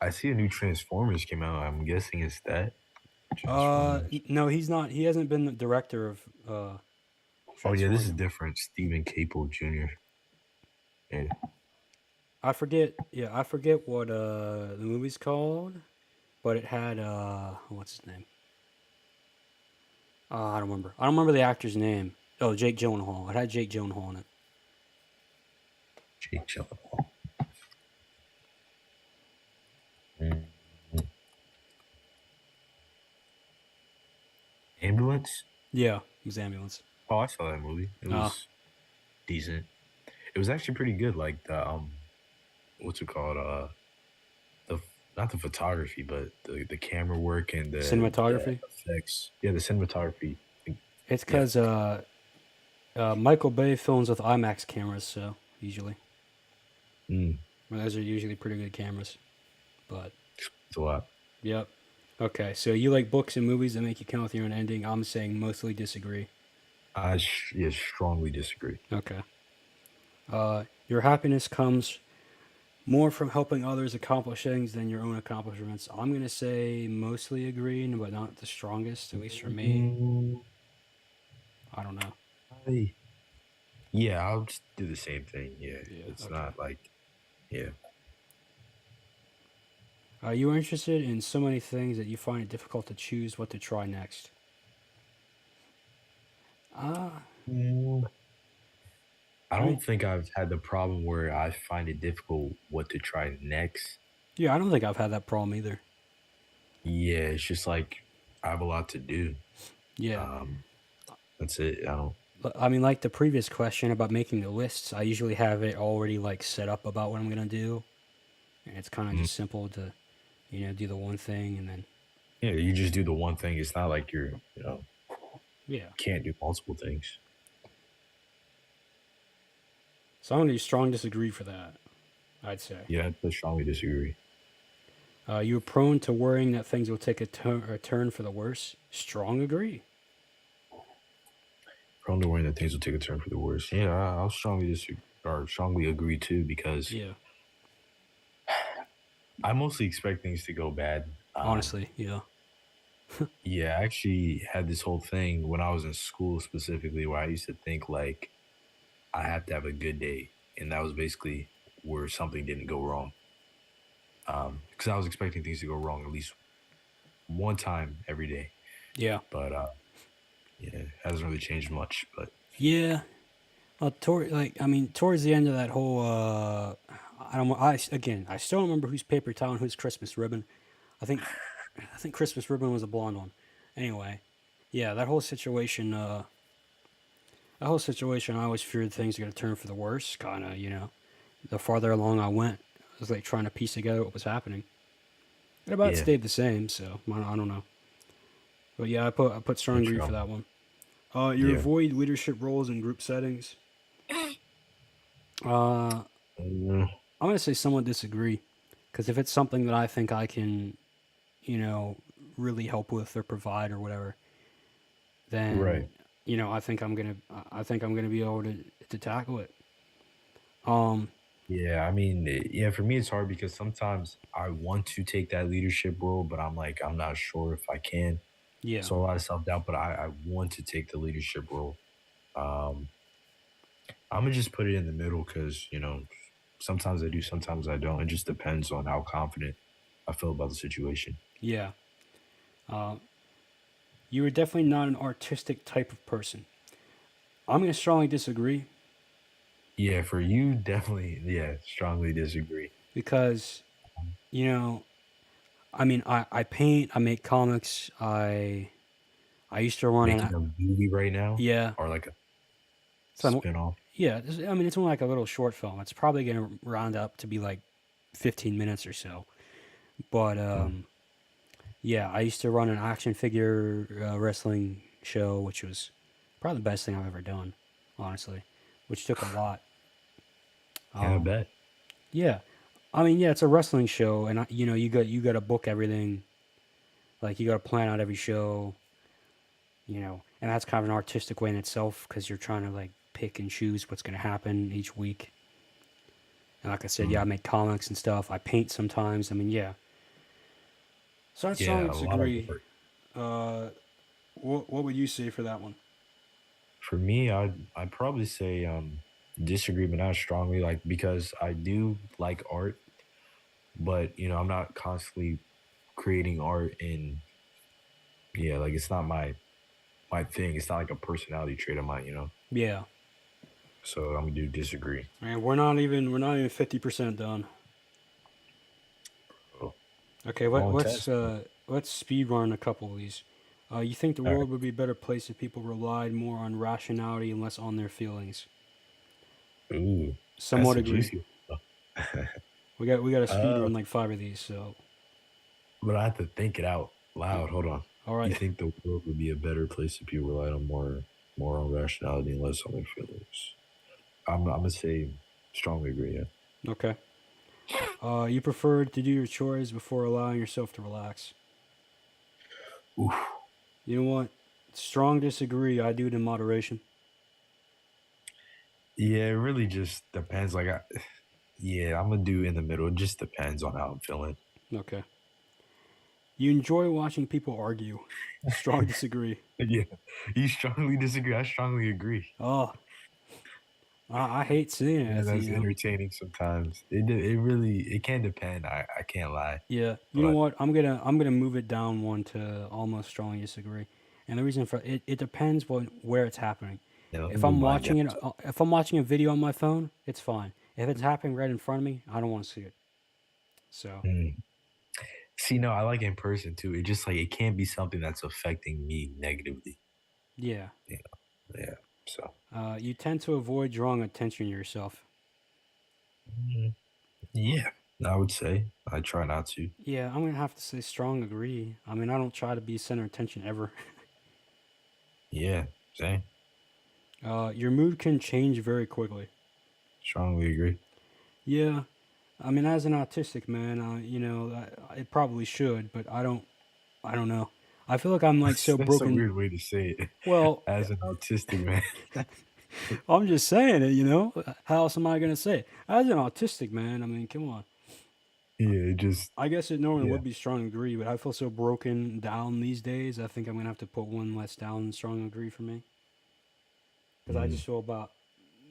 I see a new Transformers came out. I'm guessing it's that Transformers. No, he's not. He hasn't been the director of Oh yeah, this is Transformers. different. Stephen Caple Jr. Yeah, I forget. Yeah, I forget what the movie's called, but it had what's his name? I don't remember. I don't remember the actor's name. Oh, Jake Gyllenhaal. It had Jake Gyllenhaal in it. Jake Gyllenhaal. Mm. Ambulance. Yeah, it was Ambulance. Oh, I saw that movie. It Uh, was decent. It was actually pretty good. Like the what's it called? The not the photography, but the camera work and the Cinematography. effects. Yeah, the cinematography. It's Yeah, because Michael Bay films with IMAX cameras, so usually. mm, Well, those are usually pretty good cameras. But, it's a lot. yep. Okay, so you like books and movies that make you come with your own ending. I'm saying mostly disagree. Yeah, strongly disagree. Okay. Your happiness comes more from helping others accomplish things than your own accomplishments. I'm going to say mostly agreeing, but not the strongest, at least for me. Mm, I don't know. I, yeah, I'll just do the same thing. Yeah, Yeah, it's okay. not like yeah. You are interested in so many things that you find it difficult to choose what to try next. Ah, Mm, I I mean, don't think I've had the problem where I find it difficult what to try next. yeah, I don't think I've had that problem either. Yeah, it's just like I have a lot to do. Yeah. Um, that's it. I don't. But, I mean, like the previous question about making the lists, I usually have it already like set up about what I'm gonna do, and it's kind of mm, just simple to, do the one thing and then Yeah, you just do the one thing. It's not like you're, yeah. can't do multiple things. So I'm gonna strong disagree for that. I'd say. Yeah, I strongly disagree. You're prone to worrying that things will take a turn for the worse. Strong agree. Prone to worrying that things will take a turn for the worse. Yeah, I'll strongly disagree or strongly agree too because Yeah. I mostly expect things to go bad. Honestly, yeah. Yeah, I actually had this whole thing when I was in school specifically where I used to think like I have to have a good day, and that was basically where something didn't go wrong. Because I was expecting things to go wrong at least one time every day, Yeah. but yeah, it hasn't really changed much. But Yeah. Towards the end of that whole, I don't. Again, I still don't remember who's paper towel and who's Christmas ribbon. I think, I think Christmas ribbon was a blonde one. Anyway, yeah, that whole situation. I always feared things were gonna turn for the worse. Kind of, the farther along I went, I was like trying to piece together what was happening. It about yeah, stayed the same, so I don't know. But yeah, I put strong that's agree for true. that one. You Yeah. avoid leadership roles in group settings. Uh, Mm, I'm gonna say somewhat disagree, because if it's something that I think I can, you know, really help with or provide or whatever, then right. I think I'm gonna be able to tackle it. Um, Yeah, I mean, yeah, for me it's hard because sometimes I want to take that leadership role, but I'm like, I'm not sure if I can. yeah, So a lot of self doubt, but I want to take the leadership role. Um, I'm gonna just put it in the middle because sometimes I do, sometimes I don't. It just depends on how confident I feel about the situation. yeah. Uh, you are definitely not an artistic type of person. I'm gonna strongly disagree Yeah, for you, definitely. Yeah, strongly disagree. because you know, I paint, I make comics, I used to run Making an a movie right now, yeah. or like a So spin-off. it's only like a little short film. It's probably gonna round up to be like 15 minutes or so. But Mm. yeah, I used to run an action figure wrestling show, which was probably the best thing I've ever done, honestly, which took a lot. Yeah, I Um, bet. yeah, yeah, it's a wrestling show, and you got to book everything. Like you got to plan out every show, and that's kind of an artistic way in itself because you're trying to like pick and choose what's going to happen each week. And like I said, yeah, I Mm. make comics and stuff. I paint sometimes. Yeah. So I strongly Yeah, a lot of disagree. work. Uh, what would you say for that one? For me, I'd probably say disagree, but not strongly, like because I do like art, but I'm not constantly creating art and yeah, like it's not my thing. It's not like a personality trait of mine. Yeah. So I'm gonna do disagree. Man, we're not even 50% done. Oh, Okay, long test. let's speed run a couple of these. You think the All right. world would be a better place if people relied more on rationality and less on their feelings? Ooh, that's Somewhat a agree. juicy one. We got to speed uh, run like five of these. So, but I have to think it out loud. Hold on. all You right. think the world would be a better place if people relied on more on rationality and less on their feelings? I'm gonna say strongly agree. Yeah. Okay. You prefer to do your chores before allowing yourself to relax. Oof. You know what? Strong disagree. I do it in moderation. Yeah, it really just depends. Yeah, I'm gonna do in the middle. It just depends on how I'm feeling. Okay. You enjoy watching people argue. Strong disagree. Yeah, you strongly disagree. I strongly agree. Oh, I hate seeing Yeah, it. that's entertaining sometimes. It really it can depend. I can't lie, Yeah. You know but what? I'm gonna move it down one to almost strongly disagree. And the reason for it depends where it's happening. Yeah, let me If move I'm mine watching down. it, if I'm watching a video on my phone, it's fine. If it's happening right in front of me, I don't want to see it. So Mm. See, no, I like in person too. It just like it can't be something that's affecting me negatively. yeah, Yeah, yeah. So, you tend to avoid drawing attention to yourself. mm, yeah, I would say I try not to. Yeah, I'm gonna have to say strong agree. I mean, I don't try to be center of attention ever. Yeah, same. Your mood can change very quickly. Strongly agree. Yeah, I mean, as an autistic man, it probably should, but I don't. I don't know. I feel like I'm like so That's a broken. weird way to say it. Well, As an autistic man. I'm just saying it. How else am I gonna say it? As an autistic man, I mean, come on. Yeah, it just I guess it normally yeah. would be strong agree, but I feel so broken down these days. I think I'm gonna have to put one less down in strong agree for me because I Mm, just feel about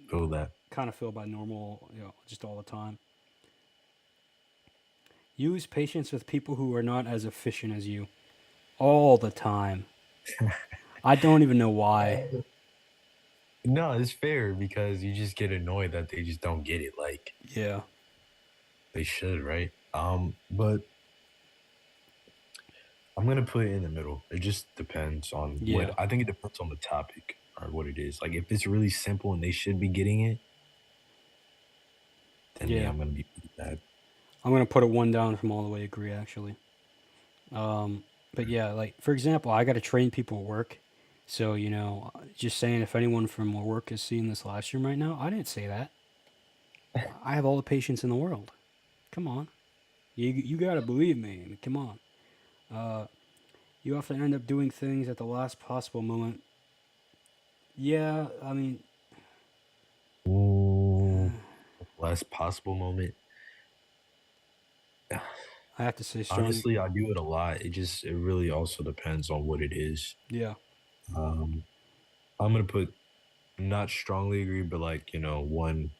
feel that. kind of feel about normal, just all the time. Use patience with people who are not as efficient as you all the time. I don't even know why. No, it's fair because you just get annoyed that they just don't get it like Yeah, they should, right? But I'm gonna put it in the middle. It just depends on what yeah, I think it depends on the topic or what it is. Like if it's really simple and they should be getting it, then yeah, yeah. I'm gonna be pretty bad. I'm gonna put it one down from all the way agree actually. Um, but yeah, like for example, I got to train people at work. So just saying, if anyone from work is seeing this live stream right now, I didn't say that. I have all the patience in the world. Come on, you gotta believe me. I mean, come on. Uh, you often end up doing things at the last possible moment. Yeah, I mean, Ooh, last possible moment. I have to say strong. Honestly, I do it a lot. It really also depends on what it is. Yeah, Um, I'm gonna put not strongly agree, but like, one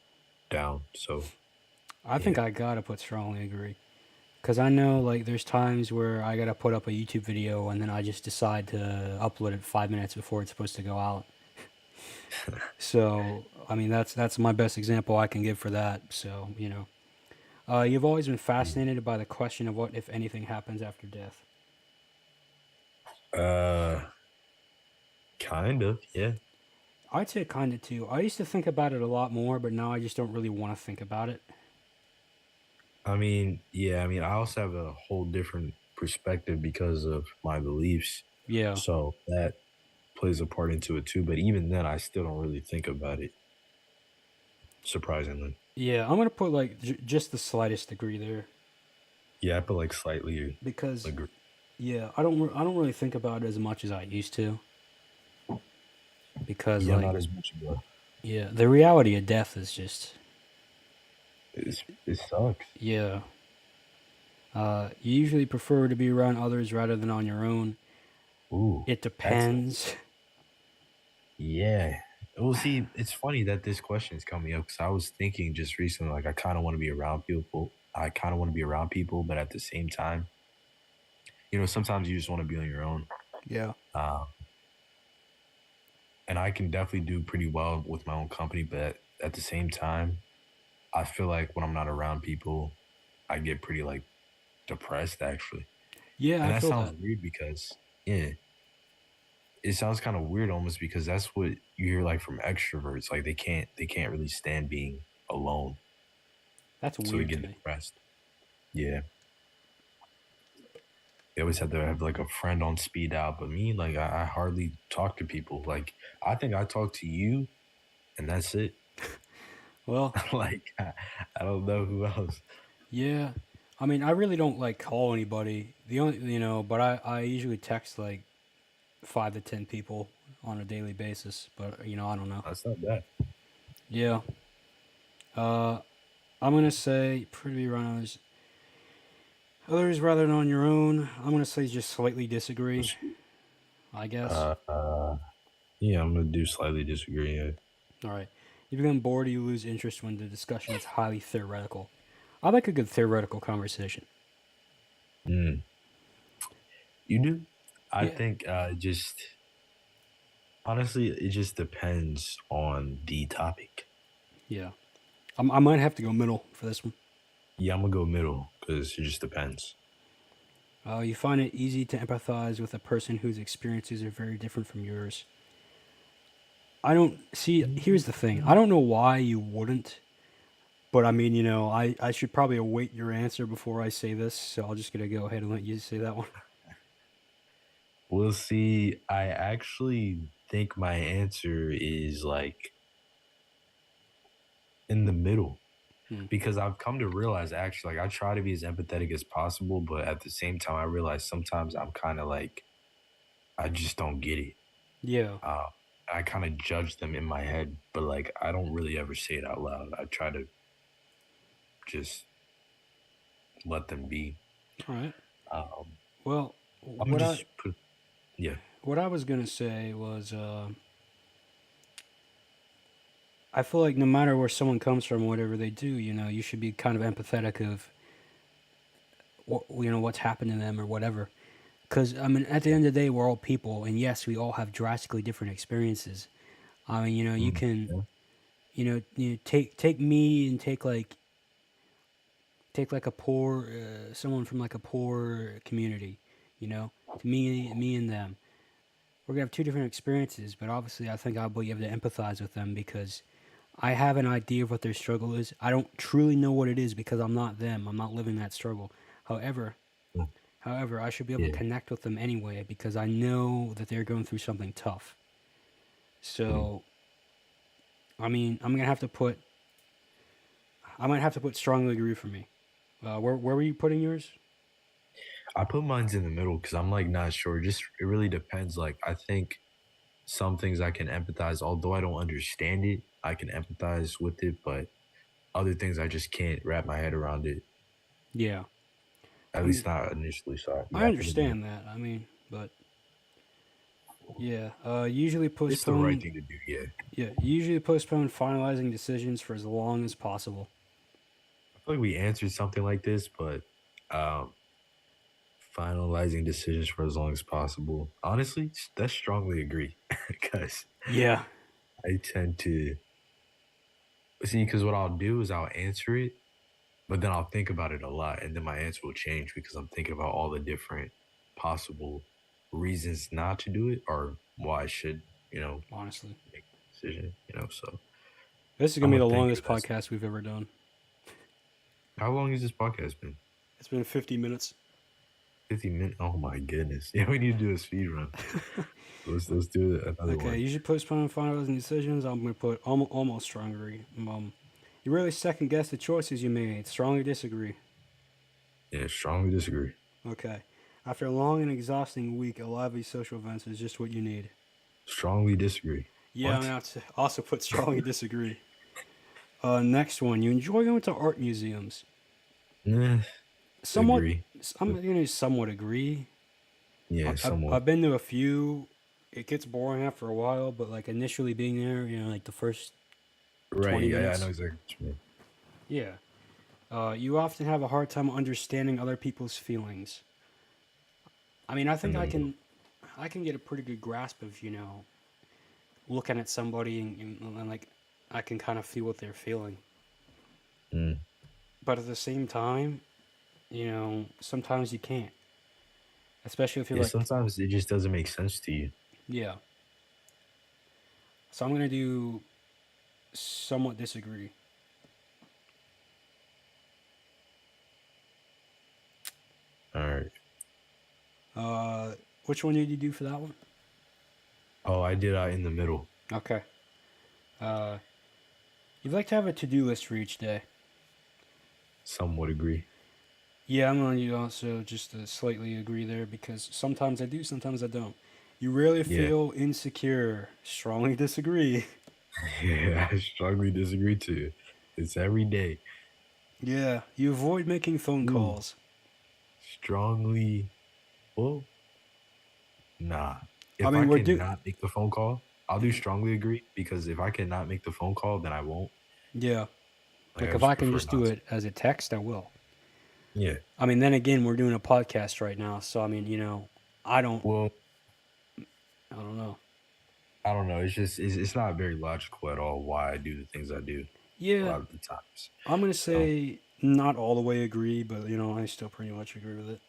down. So I think yeah. I gotta put strongly agree. Cause I know like there's times where I gotta put up a YouTube video and then I just decide to upload it 5 minutes before it's supposed to go out. So I mean that's my best example I can give for that. So you've always been fascinated by the question of what if anything happens after death. Uh kind of, yeah. I'd say kind of too. I used to think about it a lot more, but now I just don't really want to think about it. I mean, yeah, I mean, I also have a whole different perspective because of my beliefs. Yeah, So that plays a part into it too. But even then, I still don't really think about it, surprisingly. yeah. I'm gonna put like just the slightest degree there Yeah, I put like slightly because agree. yeah, I don't really think about it as much as I used to because Yeah, like not as much of a, yeah, the reality of death is just it sucks. yeah. You usually prefer to be around others rather than on your own. Ooh, It that's depends. yeah. Well, see, it's funny that this question is coming up because I was thinking just recently, like, I kind of want to be around people. I kind of want to be around people, but at the same time, sometimes you just want to be on your own. Yeah. Uh, and I can definitely do pretty well with my own company, but at the same time, I feel like when I'm not around people, I get pretty like depressed actually. Yeah, And I that feel sounds that. weird because yeah, it sounds kind of weird almost because that's what you hear like from extroverts. Like they can't really stand being alone. That's So they weird to get me. depressed. Yeah. They always have to have like a friend on speed dial. But me, like I hardly talk to people. Like I think I talk to you and that's it. Well, Like I don't know who else. yeah. I mean, I really don't like call anybody. The only, but I usually text like 5 to 10 people on a daily basis. But I don't know. That's not bad. Yeah. Uh, I'm gonna say pretty around others rather than on your own. I'm gonna say just slightly disagree. I guess. Uh, uh, yeah, I'm gonna do slightly disagree. Yeah. All right. You become bored or you lose interest when the discussion is highly theoretical. I like a good theoretical conversation. Mm, you do? I Yeah. think just Honestly, it just depends on the topic. Yeah. I might have to go middle for this one. Yeah, I'm gonna go middle because it just depends. You find it easy to empathize with a person whose experiences are very different from yours. I don't see. Here's the thing. I don't know why you wouldn't, but I mean, I should probably await your answer before I say this, so I'll just gonna go ahead and let you say that one. We'll see. I actually think my answer is like in the middle Hmm. because I've come to realize actually like I try to be as empathetic as possible, but at the same time I realize sometimes I'm kind of like I just don't get it. Yeah. Uh, I kind of judge them in my head, but like I don't really ever say it out loud. I try to just let them be. All right. Um, Well, I'm what I just put yeah. what I was gonna say was, I feel like no matter where someone comes from, whatever they do, you should be kind of empathetic of what's happened to them or whatever. Because I mean, at the end of the day, we're all people, and yes, we all have drastically different experiences. I mean, you Mm, can, yeah. take me and take like a poor someone from like a poor community, to me and them. We're gonna have two different experiences, but obviously, I think I'll be able to empathize with them because I have an idea of what their struggle is. I don't truly know what it is because I'm not them. I'm not living that struggle. However, Mm, however, I should be able to yeah. connect with them anyway because I know that they're going through something tough. Mm. So, I mean, I might have to put strongly agree for me. Where were you putting yours? I put mine's in the middle because I'm like not sure. Just it really depends. Like I think some things I can empathize, although I don't understand it, I can empathize with it, but other things I just can't wrap my head around it. Yeah, At I mean, least not initially. So I yeah, I put it in the middle. understand that. I mean, but yeah, usually It's the right postpone. thing to do. Yeah, Yeah, usually postpone finalizing decisions for as long as possible. I feel like we answered something like this, but um, finalizing decisions for as long as possible. Honestly, that's strongly agree because Yeah, I tend to see because what I'll do is I'll answer it, but then I'll think about it a lot, and then my answer will change because I'm thinking about all the different possible reasons not to do it or why I should, honestly, make the decision. So this is gonna I'm be a the thinker. longest That's podcast we've ever done. how long has this podcast been? It's been 50 minutes. 50 minutes. Oh my goodness. Yeah, we need to do a speed run. Let's do another Okay, one. you should postpone finalizing decisions. I'm gonna put almost strongly. You really second guess the choices you made. Strongly disagree. Yeah, strongly disagree. Okay. After a long and exhausting week, a lively social events is just what you need. Strongly disagree. Yeah, I'm What? gonna have to also put strongly disagree. Next one. You enjoy going to art museums. Nah, Somewhat. agree. I'm gonna somewhat agree. Yeah, somewhat. I've been to a few. It gets boring after a while, but like initially being there, like the first Right. 20 Yeah, I know minutes. exactly what you mean. Yeah. You often have a hard time understanding other people's feelings. I mean, I In think the middle. I can get a pretty good grasp of looking at somebody and like I can kind of feel what they're feeling. Mm. But at the same time, sometimes you can't, especially if you're Yeah, like, sometimes it just doesn't make sense to you. yeah. So I'm gonna do somewhat disagree. All right. Uh, which one did you do for that one? Oh, I did in the middle. Okay. Uh, you'd like to have a to-do list for each day. Somewhat agree. Yeah, I'm going to also just to slightly agree there because sometimes I do, sometimes I don't. You rarely Yeah. feel insecure. Strongly disagree. Yeah, I strongly disagree too. It's every day. Yeah, you avoid making phone Ooh, calls. strongly. Well, nah. I If I mean, cannot make the phone call, I'll do strongly agree because if I cannot make the phone call, then I won't. yeah. Like Like I if just I can prefer just do not to. it as a text, I will. Yeah. I mean, then again, we're doing a podcast right now, so I mean, I don't, Well, I don't know. I don't know. It's not very logical at all why I do the things I do a Yeah, lot of the times. I'm gonna So, say not all the way agree, but I still pretty much agree with it.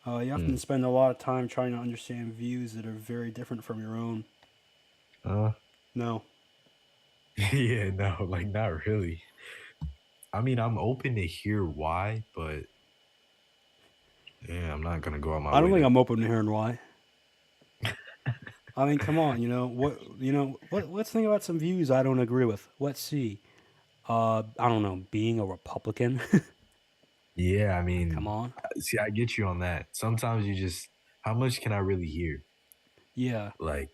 You often hmm. spend a lot of time trying to understand views that are very different from your own. uh, No. yeah, no, like not really. I mean, I'm open to hear why, but yeah, I'm not gonna go out my I don't way think to. I'm open to hearing why. I mean, come on, let's think about some views I don't agree with. Let's see. I don't know, being a Republican. Yeah, I Come mean, on. see, I get you on that. Sometimes you just, how much can I really hear? Yeah. Like,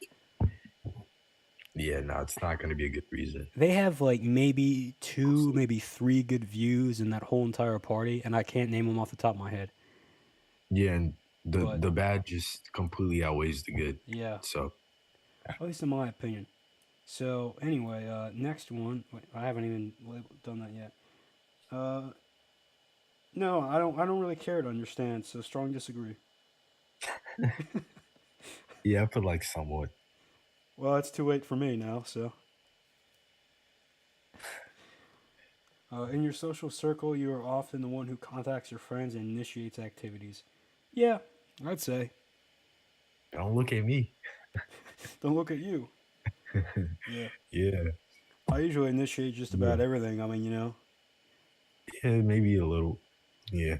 yeah, no, it's not gonna be a good reason. They have like maybe two, maybe three good views in that whole entire party, and I can't name them off the top of my head. Yeah, and the But the bad just completely outweighs the good. yeah, So, at least in my opinion. So anyway, next one. Wait, I haven't even done that yet. Uh, no, I don't. I don't really care to understand. So strong disagree. yeah, I put like somewhat. Well, it's too late for me now. So, in your social circle, you are often the one who contacts your friends and initiates activities. Yeah, I'd say. Don't look at me. Don't look at you. Yeah, Yeah, I usually initiate just yeah, about everything. I mean, yeah, maybe a little. Yeah.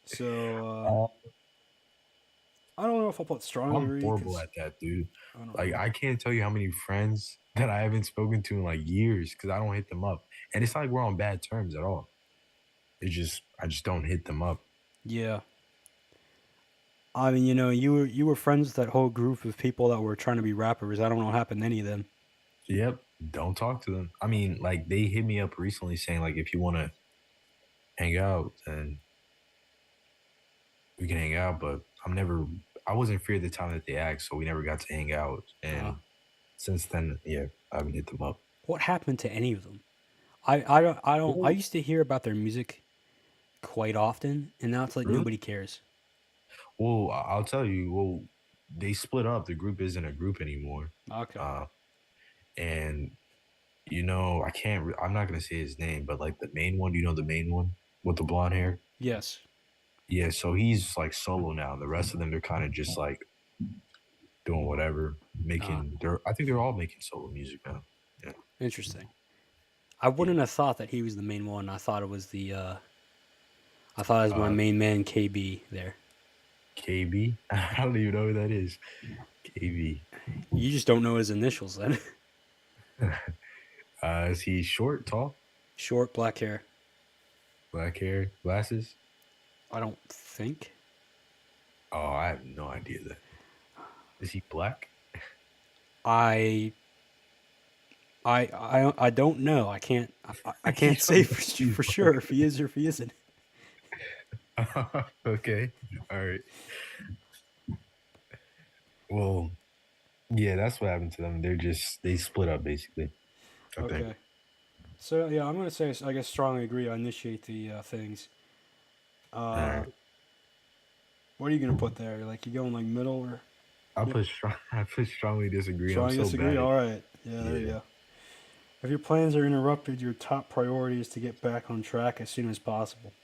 So Uh, I don't know if I'll put strongly I'm agree horrible because at that, dude. I don't Like, know. I can't tell you how many friends that I haven't spoken to in like years because I don't hit them up. And it's not like we're on bad terms at all. It's just, I just don't hit them up. Yeah, I mean, you were friends with that whole group of people that were trying to be rappers. I don't know what happened to any of them. Yep. Don't talk to them. I mean, like, they hit me up recently saying, like, if you want to hang out, then we can hang out. But I wasn't free at the time that they asked. So we never got to hang out. Uh, And since then, yeah, I haven't hit them up. what happened to any of them? I don't. I Well, used to hear about their music quite often, and now it's like really? nobody cares. Well, I'll tell you. Well, they split up. The group isn't a group anymore. Okay. Uh, and I can't. I'm not gonna say his name, but like the main one. You know the main one with the blonde hair. Yes. Yeah. So he's like solo now. The rest of them, they're kind of just like doing whatever, Uh, making. I think they're all making solo music now. Yeah. Interesting. I Yeah. wouldn't have thought that he was the main one. I thought it was the. I thought it was my Uh, main man KB there. KB. I don't even know who that is. KB. You just don't know his initials then. Is he short, tall, Short black hair. black hair, glasses? I don't think. Oh, I have no idea that. Is he black? I I don't know. I You can't don't say know if he's for sure black. if he is or if he isn't. Okay. All right. Well, yeah, that's what happened to them. They split up basically. I think. Okay. So yeah, I'm gonna say I guess strongly agree. I initiate the things. All Uh, right. what are you gonna put there? Like you going like middle or I yeah, put strong. I put strongly disagree. I'm strongly so disagree? bad at. All right. Yeah, there you Yeah. go. If your plans are interrupted, your top priority is to get back on track as soon as possible.